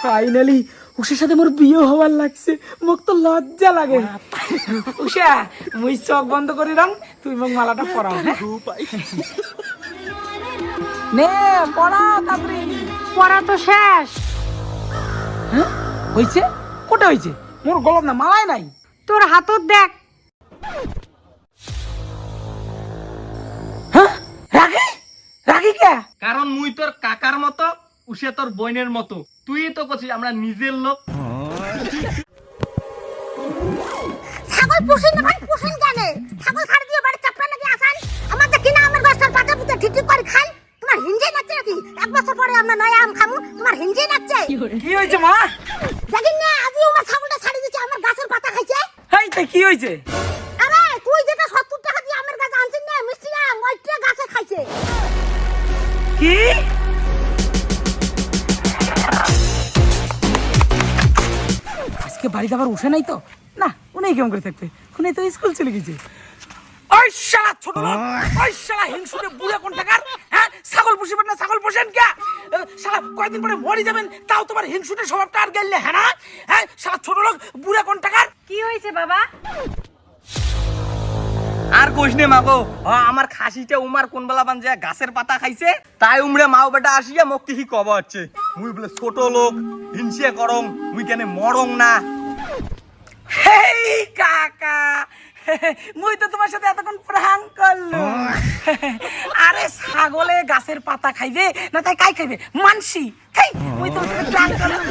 Finally উষার সাথে মোর বিয়ে হওয়ার লাগছে, মোক তো লজ্জা লাগে। উষা মুই চোখ বন্ধ করে রাম, তুই মোক মালাটা পরাও। নে পড়া তাড়াতাড়ি। পড়া তো শেষ। হ্যাঁ হইছে? কোটা হইছে? মোর গলাম না, মালাই নাই। তোর হাতত দেখ। হ্যাঁ রাগি রাগি কে? কারণ মুই তোর কাকার মতো, উষে তোর বোনের মতো। তুই তো কছিস আমরা নিজের লোক। ছাগল পুষেন না ভাই, পুষেন কেন? ছাগল ছাড় দিয়ে বাড়ি চাপড়া নাকি আসান? আমার দেখি না আমার গাছটার পাতা পুঁতে ঠিক ঠিক করে খাই। তোমার হিঞ্জে নাচছে নাকি? এক বছর পরে আমরা নয়া আম খামু, তোমার হিঞ্জে নাচছে। কি হইছে মা? দেখেন না আজও আমার ছাগলটা ছাড়ি দিচ্ছে, আমার গাছের পাতা খাইছে। হেই তা কি হইছে? আরে তুই যেটা 70 টাকা দিয়ে আমার গাছ আনছিস না মিষ্টি আম, ওইটা গাছে খাইছে। কি? আজকে বাড়িতে আবার উঠে নাই তো? না উনি কেমন করে থাকবে, উনি তো স্কুল চলে গেছে। ওই শালা ছোট লোক, ওই শালা হিংসুটে বুড়া কোন টাকার? হ্যাঁ ছাগল পুষিবেন না, ছাগল পোষেন কে? শালা কয়েকদিন পরে মরে যাবেন, তাও তোমার হিংসুটে স্বভাবটা আর গেলে হ্যাঁ না? হ্যাঁ শালা ছোট লোক বুড়া কোন টাকার? কি হয়েছে বাবা? আর কইস নে মাগো, আমার খাসিটা উমার কোন বেলা বান যায় গাছের পাতা খাইছে, তাই উমরে মাও বেটা আসিয়া মোক কি কব হচ্ছে মুই বলে ছোট লোক হিংসে করং, মুই কেন মরং না। হেই কাকা, মুই তো তোমার সাথে এতক্ষণ প্রাঙ্ক করলো। আরে ছাগলে গাছের পাতা খাইবে না তাই কাই খাইবে? মানসি খাই। মুই তোমার সাথে প্রাঙ্ক করলাম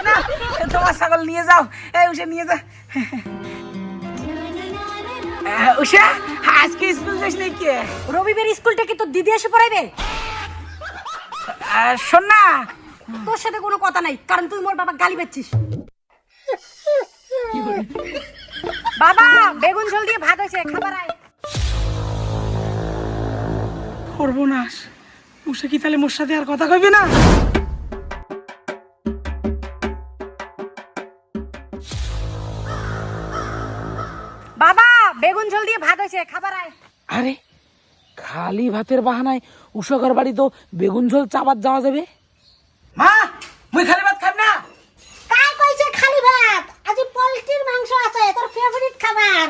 না, তোমার ছাগল নিয়ে যাও। এই উষা নিয়ে যা। উষা আজকে স্কুল যাস নাকি? কে রবিবার স্কুলটা কি তোর দিদি এসে পড়াইবে? শোন না, তোর সাথে কোনো কথা নাই, কারণ তুই মোর বাবা গালি পাচ্ছিস। বাবা বেগুন ঝোল দিয়ে ভাত হয়েছে, খাবার আয়। সর্বনাশ, উষা কি তাহলে মোর সাথে আর কথা কইবে না? বাবা বেগুন ঝোল দিয়ে ভাত হয়েছে, খাবার আয়। আরে খালি ভাতের বাহানায় উষাকার বাড়ি তো বেগুন ঝোল চাবাত যাওয়া যাবে। মা মুই খালি ভাত খাব না। কাই কইছে খালি ভাত? আজ পোল্ট্রির মাংস আছে, তোর ফেভারিট খাবার।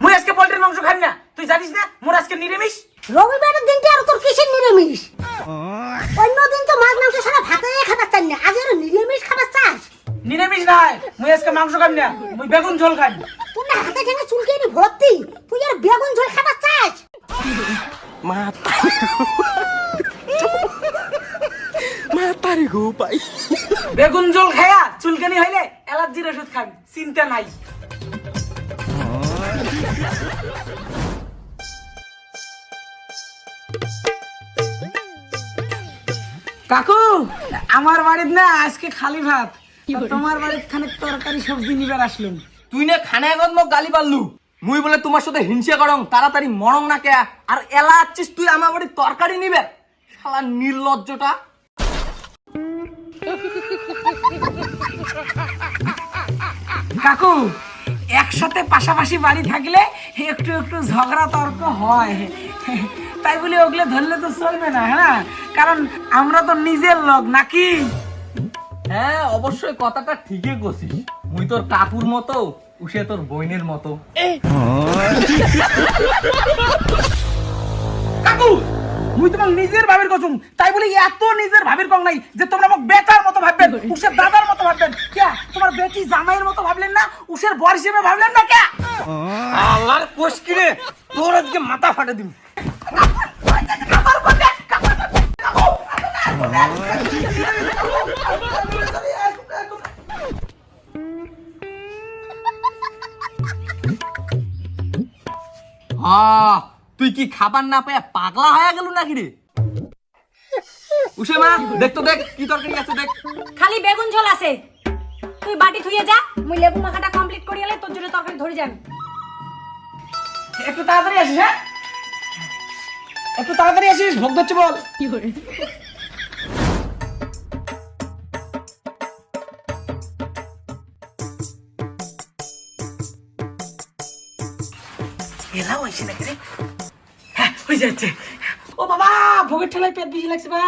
মুই আজকে পোল্ট্রির মাংস খাই না, তুই জানিস না মোর আজকে নিরামিষ। রবিবারের দিনটা আর তোর কিসের নিরামিষ? অন্য দিন তো মাছ মাংস ছাড়া ভাতে খাবার চাই না, আজ আর নিরামিষ খাবার চাস? নিরামিষ নাই, মুই আজকে মাংস খাই না, মুই বেগুন ঝোল খাই। তোর না হাতে ঠেঙে চুলকে ভর্তি, তুই আর বেগুন ঝোল খাবার চাস? মাতারি গো পাই। বেগুন ঝোল খায়া চুলকানি হইলে অ্যালার্জির ওষুধ খান, চিন্তা নাই। কাকু আমার বাড়িতে না আজকে খালি ভাত, তোমার বাড়িতে খানিক তরকারি সবজি নিবার আসলাম। তুই না খানা আগত মোক গালি পারলু, মুই বলে তোমার সাথে হিংসে করং, তাড়াতাড়ি মরং না কে? আর এলা আছিস তুই আমার বাড়ি তরকারি নিবে? শালা নির্লজ্জটা। কাকু একসাথে পাশাপাশি বাড়ি থাকলে একটু একটু ঝগড়া তর্ক হয়, তাই বলে ওগুলো ধরলে তো চলবে না। হ্যাঁ কারণ আমরা তো নিজের লোক নাকি? হ্যাঁ অবশ্যই কথাটা ঠিকই কছিস, মুই তোর কাকুর মতো, উষে তোর বোনের মতো। কাকু মুই তোমার নিজের ভাবের কসম, তাই বলে এত নিজের ভাবের কম নাই যে তোমরা আমাকে বেটার মতো ভাববেন, উষের দাদার মতো ভাববেন। কে তোমার বেটি জামাইয়ের মতো ভাবলেন না, উষের বর হিসেবে ভাবলেন না? কে আল্লাহর কোষ কিরে, তোর আজকে মাথা ফাটে দিবি। তুই কি খাবার না পেয়ে পাগলা হয়ে গেল নাকি রে? উষে মা দেখ তো, দেখ কি তরকারি আছে দেখ। খালি বেগুন ঝোল আছে, তুই বাটি ধুয়ে যা, মুই লেবু মাখাটা কমপ্লিট করি এলে তোর জন্য তরকারি ধরে যাবে। একটু তাড়াতাড়ি আসিস। হ্যাঁ একটু তাড়াতাড়ি আসিস, ভোগ ধরছে বল। কি করে এলা হইছে নাকি রে? হ্যাঁ হয়ে যাচ্ছে। ও বাবা ভোগের ঠেলায় পেট বেশি লাগছে বা।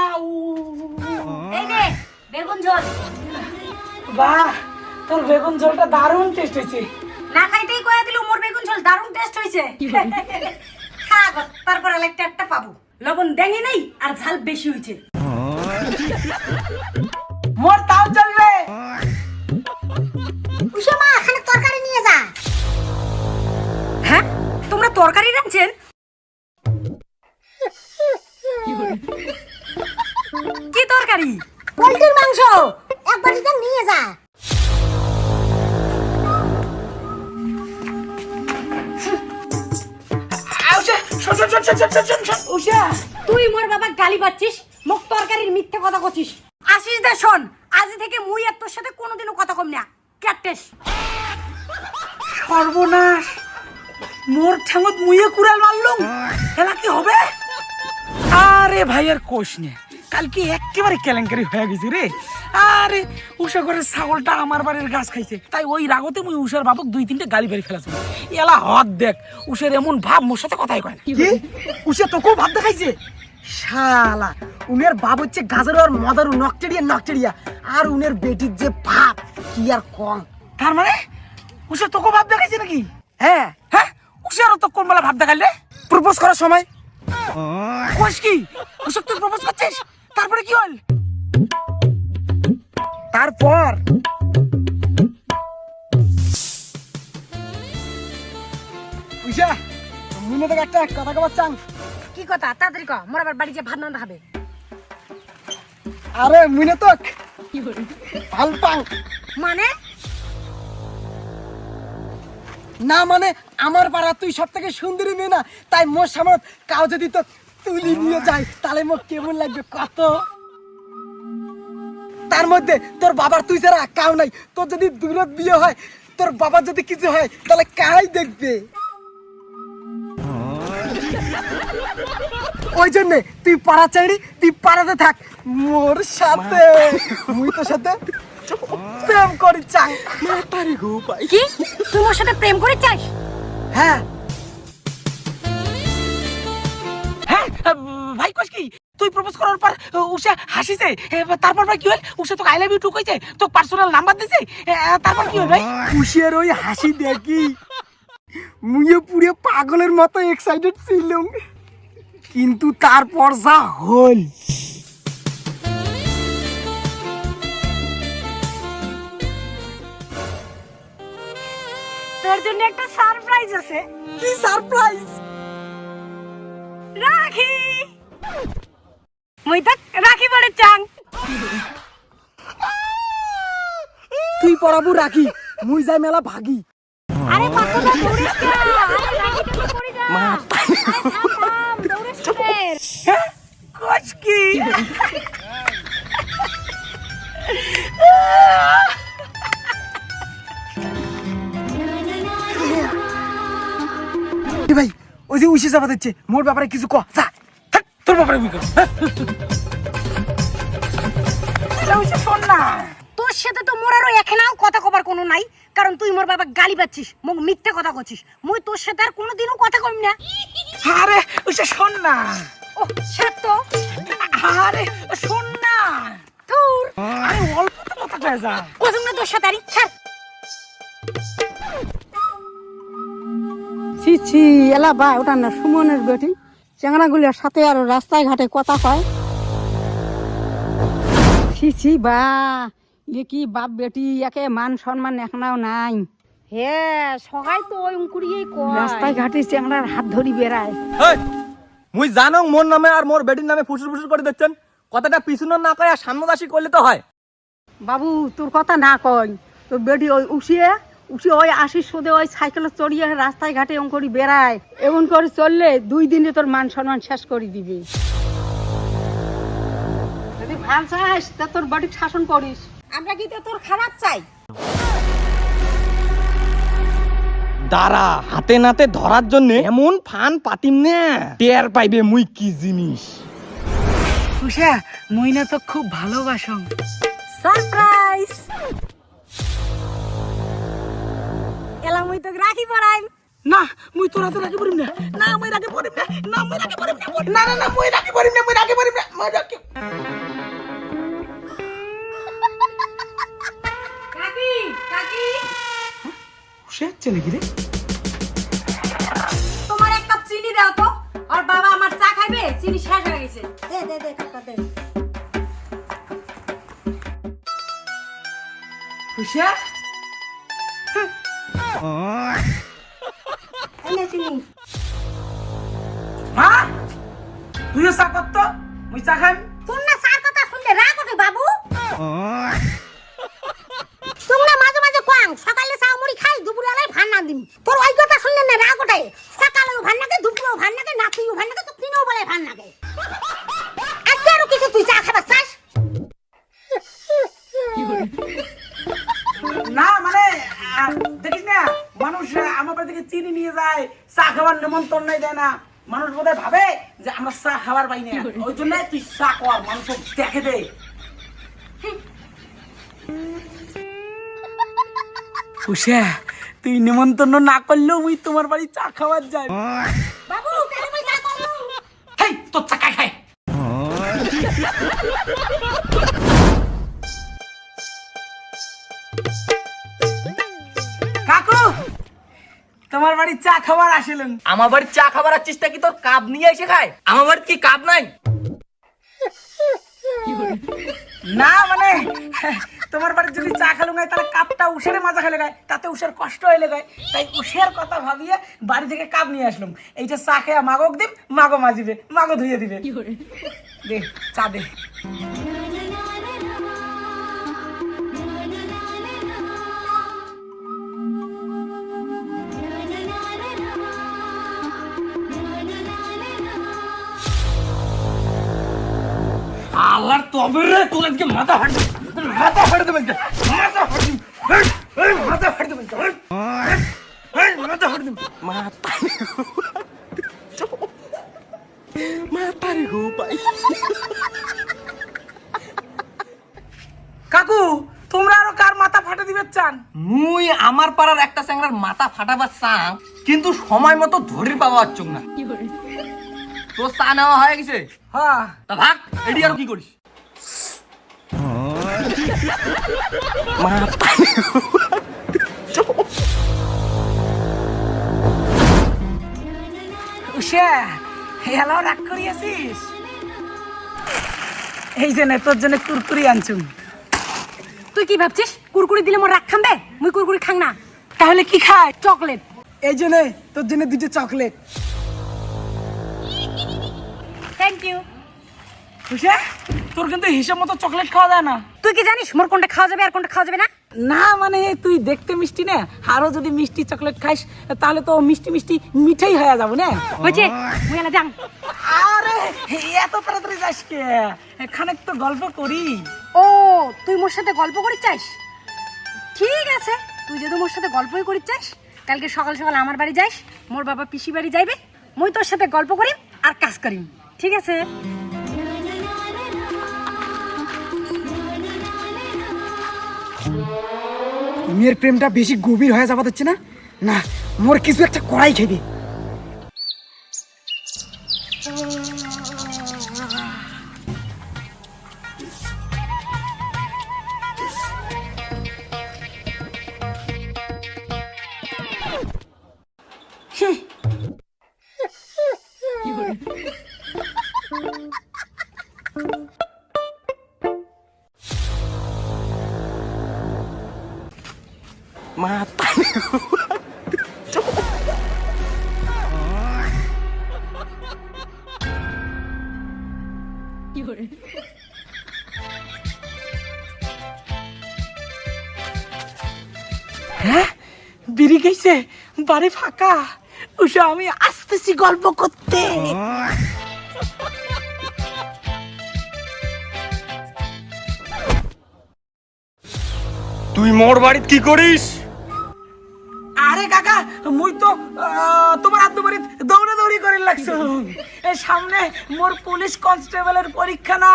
এই নে বেগুন ঝোল। বাহ, তোর বেগুন ঝোলটা দারুণ টেস্ট হয়েছে। না খাইতেই কয়া দিল মোর বেগুন ঝোল দারুণ টেস্ট হইছে। খা গো, তারপর আরেকটা একটা পাবো। লবণ দেঙে নেই আর ঝাল বেশি হইছে। মোর তাও চলবে। উষা মা, এখানে তরকারি নিয়ে যা। হ্যাঁ, তোমরা তরকারি রাঁধছেন? কি তরকারি? পোল্ট্রির মাংস। এক বাটিতে নিয়ে যা। উষা, শোন শোন শোন শোন শোন শোন শোন, উষা। তুই মোর বাবা গালি পাচ্ছিস, মুখ তরকারির মিথ্যে কথা কচ্ছিস। আসিস দে শোন, আজ থেকে মুই আর তোর সাথে কোনোদিনও কথা কম না। ক্যাটেস। সর্বনাশ, মোর ঠ্যাঙত মুইয়ে কুড়াল মারলুম। এলা কি হবে? আরে ভাই আর কোষ নে, কালকে একেবারে কেলেঙ্কারি হয়ে গেছে রে। আরে উষা ঘরের ছাগলটা আমার বাড়ির গাছ খাইছে, তাই ওই রাগতে মুই উষার বাবক 2-3টে গালি বেরিয়ে ফেলাছি। এলা হদ দেখ, উষার এমন ভাব মোর সাথে কথাই কয় না। কি উষা তোকেও ভাত দেখাইছে? শালা, উনের বাপ হচ্ছে গাজর আর মদারু নকটেরিয়া আর উনের বেটির যে ভাব কি আর কম। তার মানে উষা তোকে ভাব দেখাইছে নাকি? হ্যাঁ, হ্যাঁ, উষারও তো কোন বেলা ভাব দেখাইলে? প্রপোজ করার সময়। কোষ কি? উষা তুই প্রপোজ করছিস? তারপরে কি হল? তারপর উষা মুনে তোকে একটা কথা কবার চান। কি কথা? তাড়াতাড়ি ক, মোর আবার বাড়ি যে ভাত রান্না হবে। আরে মুনে তো ভাল পাং মানে? না মানে আমার পাড়া তুই সব থেকে সুন্দরী মেয়ে না, তাই মোর সামনে কাউ যদি তো তুলি নিয়ে যায় তাহলে মোর কেমন লাগবে কত। তার মধ্যে তোর বাবার তুই ছাড়া কাউ নাই, তোর যদি দূরত বিয়ে হয়, তোর বাবার যদি কিছু হয় তাহলে কাই দেখবে। ওই জন্যে তুই পাড়া চাইড়ি, তুই পাড়াতে থাক মোর সাথে। মুই তোর সাথে প্রেম করি চাই। কি? তুই মোর সাথে প্রেম করে চাস? হ্যাঁ, হ্যাঁ ভাই কোষ কি? তুই প্রপোজ করার পর উষা হাসিছে, তারপর ভাই কি হল? উষা তোকে আই লাভ ইউ টু কইছে, তোকে পার্সোনাল নাম্বার দিছে, তারপর কি হল ভাই? খুশির ওই হাসি দেখি মুয়ে পুরে পাগলের মতো এক্সাইটেড ছিলাম, কিন্তু তারপর যা হল। তোর জন্য একটা সারপ্রাইজ আছে। কি সারপ্রাইজ? রাখি। মুই তো রাখি পড়ে চাং। তুই পড়াবো রাখি, মুই যাই মেলা ভাগি। আরে বাচ্চাটা দৌড়িস না। আরে রাখিটা তো পড়ে যা। আরে থাম, দৌড়িস না। হ্যাঁ, কোষ কি? এ ভাই, ওই যে উশি চাপা দিচ্ছে, মোর ব্যাপারে কিছু ক যা। থাক, তোর ব্যাপারে বুঝ কর। উষা শোন না, তোর সাথে তো মোর আরো এখানেও কথা কবার কোনো নাই, কারণ তুই মোর বাবা গালি পাচ্ছিস, মুখ মিথ্যে কথা কচ্ছিস। মুই তোর সাথে আর কোনোদিনও কথা কম না। আরে উষা শোন না, ও সত্য? আরে শোন না, তোর আরে অল্প তো কথা কয়ে যা। কসম না তোর সাথে আরি ছাড়। ছি ছি, এলা বা ওটা না সুমনের বেটি, চেংড়াগুলির সাথে আর রাস্তায় ঘাটে কথা কয়। ছি ছি বা, এ কি বাপ বেটি, একে মান সম্মান এখনাও নাই। হ্যাঁ, সবাই তো ওই উঙ্কুড়িয়েই কয়। রাস্তায় ঘাটে চেংড়ার হাত ধরি বেড়ায়। এই, মুই জানো মোর নামে আর মোর বেটির নামে ফুসুর ফুসুর করে দিচ্ছেন, কথাটা পিছনে না কয় আর সামনে দাসি করলে তো হয়। বাবু তোর কথা না কয়, তোর বেটি ওই উঠিয়ে ওই আশির সোদে ওই সাইকেলে চড়িয়ে রাস্তায় ঘাটে এমন করি বেড়ায়। এমন করে চললে 2 দিনে তোর মান সম্মান শেষ করে দিবে। যদি ভাল চাস তা তোর বাড়ি শাসন করিস। আমরা কি তো তোর খারাপ চাই? দাঁড়া, হাতে নাতে ধরার জন্য এমন ফান পাতিম না, টের পাইবে মুই কি জিনিস। উষা, মুই না তো খুব ভালোবাসং। সারপ্রাইজ। এলা মুই তো রাখি পড়াই। না, মুই তোর হাতে রাখি পড়িম না। না, মুই রাখি পড়িম না। না, মুই রাখি পড়িম না। না না না, মুই রাখি পড়িম না। মুই রাখি পড়িম না। মুই রাখি হচ্ছে নাকি রে? তোমার এক কাপ চিনি দাও তো, আর বাবা আমার চা খাইবে, চিনি শেষ হয়ে গেছে। দে দে দে কাপটা দে। খুশিয়া এই নে চিনি। মা তুইও চা কর তো, মুই চা খাইম। তোর না সার কথা শুনলে রাগ ওঠে বাবু। তোমরা মাঝে মাঝে কোয়াং সকালে চা মুড়ি খাই, দুপুরে আলাই ভাত না দিম। তোর ওই কথা শুনলে না রাগ ওঠে। সকালেও ভাত নাগে, দুপুরেও ভাত নাগে, রাতেও ভাত নাগে, তো তিনও বেলায় ভাত নাগে। আজকে আরো কিছু তুই চা খাবার চাস? না মানে দেখিস না, মানুষ আমার বাড়ি থেকে চিনি নিয়ে যায়, চা খাবার নিমন্ত্রণ দেয় না। মানুষ বোধহয় ভাবে যে আমরা চা খাবার পাই না, ওই জন্য তুই চা কর, মানুষ দেখে দে। খুশিয়া তুই নিমন্ত্রণ না করলেও মুই তোমার বাড়ি চা খাবার যাই। বাবু কেন মই চা করব? হেই তোর চা খাই খাই। কাকু তোমার বাড়ি চা খাবার আসলেন। আমার বাড়ির চা খাবার আসছিস তা কি তোর কাপ নিয়ে এসে খায়? আমার বাড়ির কি কাপ নাই? না মানে তোমার বাড়ি যদি চা খেলো গায় তাহলে কাপটা উষের মাজা খেলে গায়, তাতে উষের কষ্ট হইলে গায়, তাই উষের কথা ভাবিয়ে বাড়ি থেকে কাপ নিয়ে আসলাম। এইটা চা খেয়ে মাগক দিম, মাগো মাজিবে, মাগো ধুয়ে দিবে। দে চা দে। আল্লাহর তবে রে, তোর আজকে মাথা ফাট দেবে, মাথা ফাট দেবে, মাথা ফাট দেবে, মাথা ফাট দেবে, মাথা ফাট দেবে, মাথারে গো ভাই। কাকু তোমরা আরো কার মাথা ফাটে দিবে চান? মুই আমার পাড়ার একটা চ্যাংড়ার মাথা ফাটাবার চাং, কিন্তু সময় মতো ধরে পাওয়া যাচ্ছে না। তোর চা নেওয়া হয়ে গেছে? হ্যাঁ তা ভাগ, এডি আর কি করিস? উষা এলাও রাগ করিয়াছিস? এই যে নে তোর জন্য কুরকুরি আনছুম। তুই কি ভাবছিস কুরকুরি দিলে মোর রাগ খাবে? মুই কুরকুরি খাং না। তাহলে কি খায়? চকলেট। এই জন্য তোর জন্য দুটো চকলেট। Thank you. উষা তোর কিন্তু হিসাব মতো চকলেট খাওয়া যায় না। তুই কি জানিস মোর কোনটা খাওয়া যাবে আর কোনটা খাওয়া যাবে না? না মানে তুই দেখতে মিষ্টি না, আরো যদি মিষ্টি চকলেট খাইস তাহলে তো মিষ্টি মিষ্টি মিঠাই হয়ে যাবো না। হয়েছে, মুই এলা যাং। আরে এত তাড়াতাড়ি যাস কে? খানিক তো গল্প করি। ও তুই মোর সাথে গল্প করি চাস? ঠিক আছে, তুই যদি মোর সাথে গল্পই করি চাস, কালকে সকাল সকাল আমার বাড়ি যাইস, মোর বাবা পিসি বাড়ি যাইবে, মুই তোর সাথে গল্প করিম আর কাজ করিম। ঠিক আছে? মেয়ের প্রেমটা বেশি গভীর হয়ে যাওয়া হচ্ছে না, না মোর কিছু একটা করাই খেবে। হ্যাঁ বিড়ি গেছে, বাড়ি ফাঁকা। উষা আমি আসতেছি গল্প করতে। তুই মোর বাড়িতে কি করিস? আরে কাকা মুই তো তোমার আত্ম বাড়ি দৌড়ে দৌড়ি করে লাগছো। এই সামনে মোর পুলিশ কনস্টেবলের পরীক্ষা না।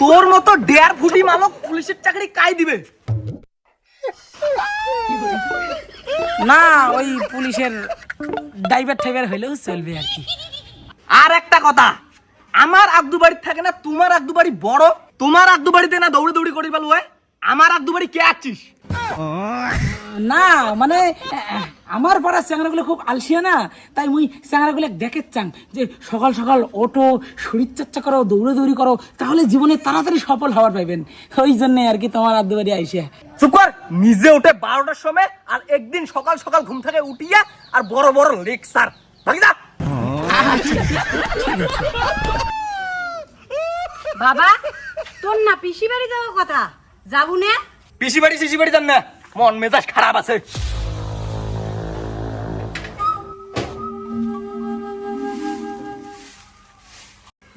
তোর মতো ডেয়ার ফুটি মালক পুলিশের চাকরি কাই দিবে? না ওই পুলিশের ড্রাইভার টাইভার হইলেও চলবে আর কি। আর একটা কথা, আমার আব্দু বাড়ি থাকে না তোমার আব্দু বাড়ি বড়? তোমার আব্দু বাড়িতে না দৌড়ে দৌড়ি করি বল, আমার আব্দু বাড়ি কে আছিস? না মানে আমার পাড়ার চ্যাংরাগুলো খুব আলসিয়া না, তাই মুই চ্যাংরাগুলো দেখে চাং যে সকাল সকাল ওঠো, শরীর চর্চা করো, দৌড়াদৌড়ি করো, তাহলে জীবনে তাড়াতাড়ি সফল হওয়ার পাইবেন। ওই জন্যে আর কি তোমার আদ্য বাড়ি আইসিয়া। চুপ কর, নিজে উঠে 12টার সময় আর একদিন সকাল সকাল ঘুম থেকে উঠিয়া আর বড় বড় লেকচার ভাগি যা। বাবা তোর না পিসি বাড়ি যাওয়ার কথা, যাবো না? পিসি বাড়ি সিসি বাড়ি যান না, মন মেজাজ খারাপ আছে।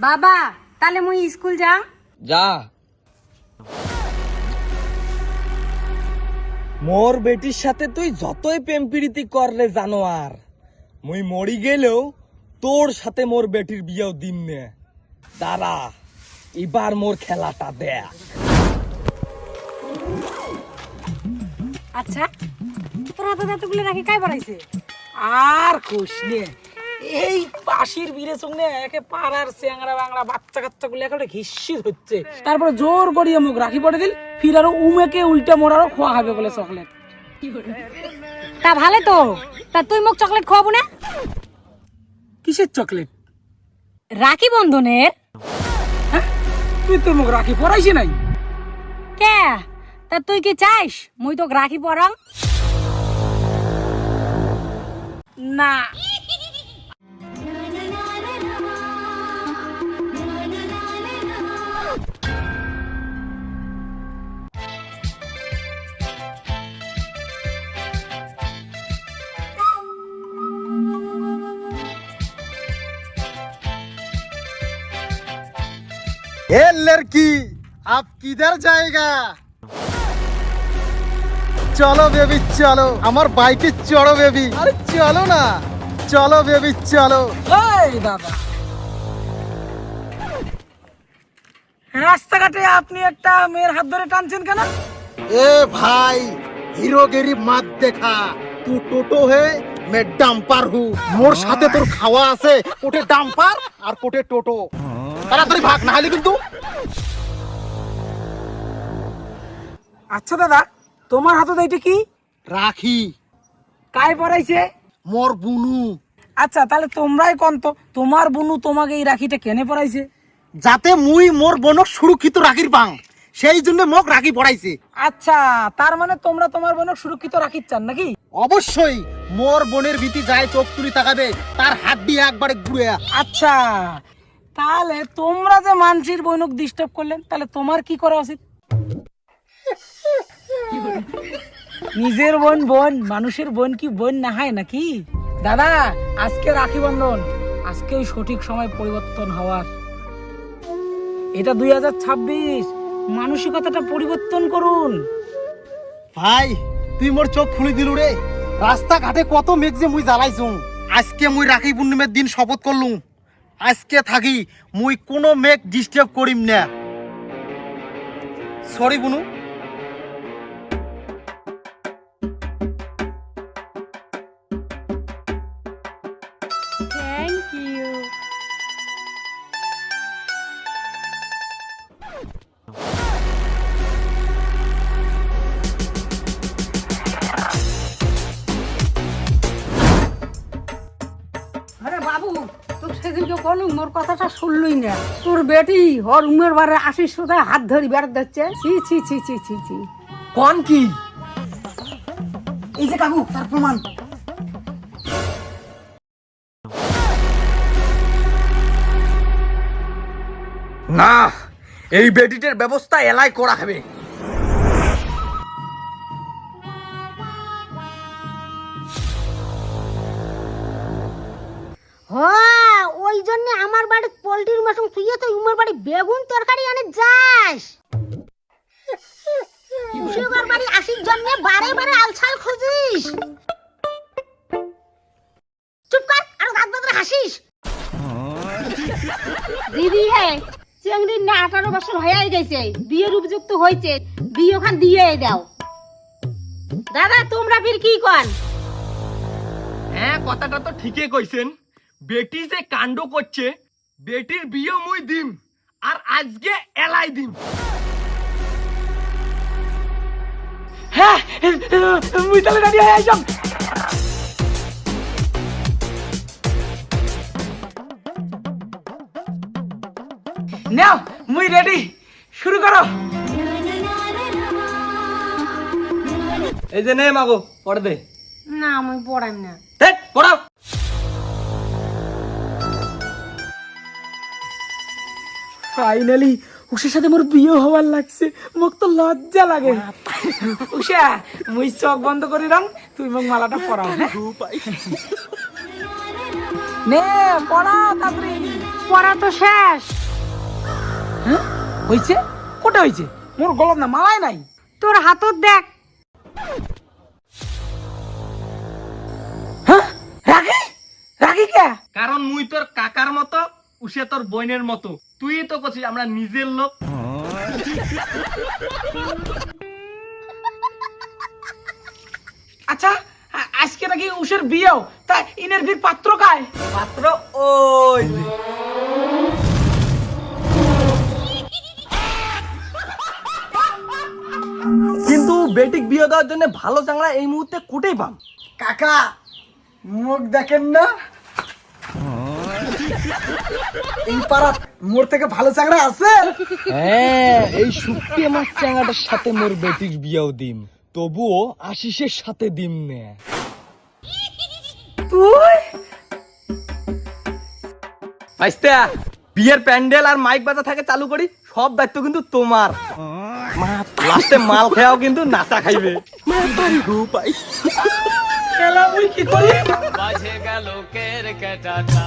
বাবা তাহলে মুই স্কুল যাং। যা। মোর বেটির সাথে তুই যতই প্রেম প্রীতি করলে জানোয়ার, মুই মরি গেলেও তোর সাথে মোর বেটির বিয়েও দিন নে। দাঁড়া এবার মোর খেলাটা দেখ। আচ্ছা তোর হাতে এতগুলো রাখি কাই বাড়াইছে? আর খুশ নে, এই পাশের বীরের সঙ্গে একে পাড়ার চ্যাংরা বাংলা বাচ্চা কাচ্চা গুলো একেবারে ঘিসি হচ্ছে, তারপরে জোর করিয়ে মুখ রাখি পড়ে দিল, ফির আরো উমেকে উল্টা মোড়ারও খোয়া হবে বলে চকলেট। তা ভালো তো, তা তুই মুখ চকলেট খাওয়াবো না? কিসের চকলেট? রাখি বন্ধনের। হ্যাঁ তুই তোর মুখ রাখি পড়াইছি নাই? কে তা তুই কি চাইস মুই তো রাখি পরাং? না ए लड़की आप किधर जाएगा? चलो बेबी चलो, हमार बाइके चढ़ो बेबी। अरे चलो ना, चलो बेबी चलो। এই দাদা, রাস্তাঘাটে আপনি একটা মেয়ের হাত ধরে টানছেন কেন? ए भाई हीरोगिरी मत देखा, तू टोटो है मैं ডাম্পার हूँ। मोर साथे তোর খাওয়া আছে, কোটে ডাম্পার আর কোটে টোটো। তাড়াতাড়ি ভাগ না হলে কিন্তু। আচ্ছা দাদা, তোমার হাতে এইটা কি? রাখি কায় পড়াইছে? মোর বুনু। আচ্ছা তাহলে তোমরাই কোন তো, তোমার বুনু তোমাকে এই রাখিটা কেনে পড়াইছে? যাতে মুই মোর বোনক সুরক্ষিত রাখির পাং, সেই জন্য মোক রাখি পড়াইছে। আচ্ছা তার মানে তোমরা তোমার বোনক সুরক্ষিত রাখির চান নাকি? অবশ্যই মোর বোনের ভীতি যায় চোখ তুলি তাকাবে, তার হাত দিয়ে একবারে ঘুরে। আচ্ছা তাহলে তোমরা যে মানসির বোনক ডিস্টার্ব করলেন, তাহলে তোমার কি করা উচিত? নিজের বোন বোন, মানুষের বোন কি বোন না হয় নাকি? দাদা আজকে রাখি বন্ধন, আজকেই সঠিক সময় পরিবর্তন হওয়ার। এটা 2026, মানসিকতাটা পরিবর্তন করুন। ভাই তুই মোর চোখ খুলে দিলু রে। রাস্তাঘাটে কত মেঘ যে মুই জ্বালাইছু, আজকে মুই রাখি পূর্ণিমার দিন শপথ করলুম, আজকে থাকি মুই কোনো মেঘ ডিস্টার্ব করিম না। সরি বুনু। Thank you. আরে বাবু তোর সেদিনকে বলুন মোর কথাটা শুনলই না। তোর বেটি ওর উমের বারে আসিস কোথায় হাত ধরি বেড়াত দিচ্ছে। ছি ছি ছি ছি ছি ছি। কোন কি? এই যে কাকু তার প্রমাণ। না, এই বেডিটের ব্যবস্থা এলাই করা হবে। হ্যাঁ ওই জন্য আমার বাড়ি পোল্ট্রির মাংস তুইও তো উমের বাড়ি বেগুন তরকারি আনে যাস। মুর্শিদাবাদ বাড়ি আসির জন্য বারে বারে আলছাল খুঁজিস। চুপ কর আর দাঁত বাঁধরে হাসিস। দিদি হে চেংড়ির না 18 বছর হয়ে গেছে, বিয়ের উপযুক্ত হয়েছে, বিয়ে ওখান দিয়ে দাও। দাদা তোমরা ফির কি কন? হ্যাঁ কথাটা তো ঠিকই কইছেন। বেটি যে কাণ্ড করছে, বেটির বিয়ে মুই দিম আর আজকে এলাই দিম। হ্যাঁ মুই তাহলে রেডি হয়ে আইসাম। নাও মুই রেডি, শুরু করো। এই যে নে মাগো পড়ে দে। না আমি পড়াইম না। হেট পড়াও। ফাইনালি উষার সাথে মোর বিয়ে হওয়ার লাগছে, মোক তো লজ্জা লাগে। উষা মুই চোখ বন্ধ করি রং, তুই মোক মালাটা পরাও। নে পড়া তাড়াতাড়ি। পড়া তো শেষ। হ্যাঁ হইছে? কোটা হইছে? মোর গলাম না, মালাই নাই। তোর হাতত দেখ। হ্যাঁ রাগি রাগি কে? কারণ মুই তোর কাকার মতো, উষে তোর বোনের মতো। তুই তো কছিস আমরা নিজের লোক। আচ্ছা আজকে নাকি উষের বিয়েও, তা ইনের বিয়ের পাত্র কায়? মাত্র ওই যে। কিন্তু বেটিক বিয়ে দেওয়ার জন্য ভালো চাংড়া এই মুহূর্তে কোটেই পাম। কাকা মুখ দেখেন না, এই পাড়াত মোর থেকে ভালো চাকরা আছে? হ্যাঁ এই শুক্তি আমার চাঙাটার সাথে মোর বেটির বিয়েও দিম, তবুও আশিসের সাথে দিম নে। তুই ভাইস্তা বিয়ের প্যান্ডেল আর মাইক বাজা থাকে চালু করি, সব দায়িত্ব কিন্তু তোমার। লাস্টে মাল খেয়াও কিন্তু নাচা খাইবে। খেলা মুই কি করি? বাজে গেল কের কেটাটা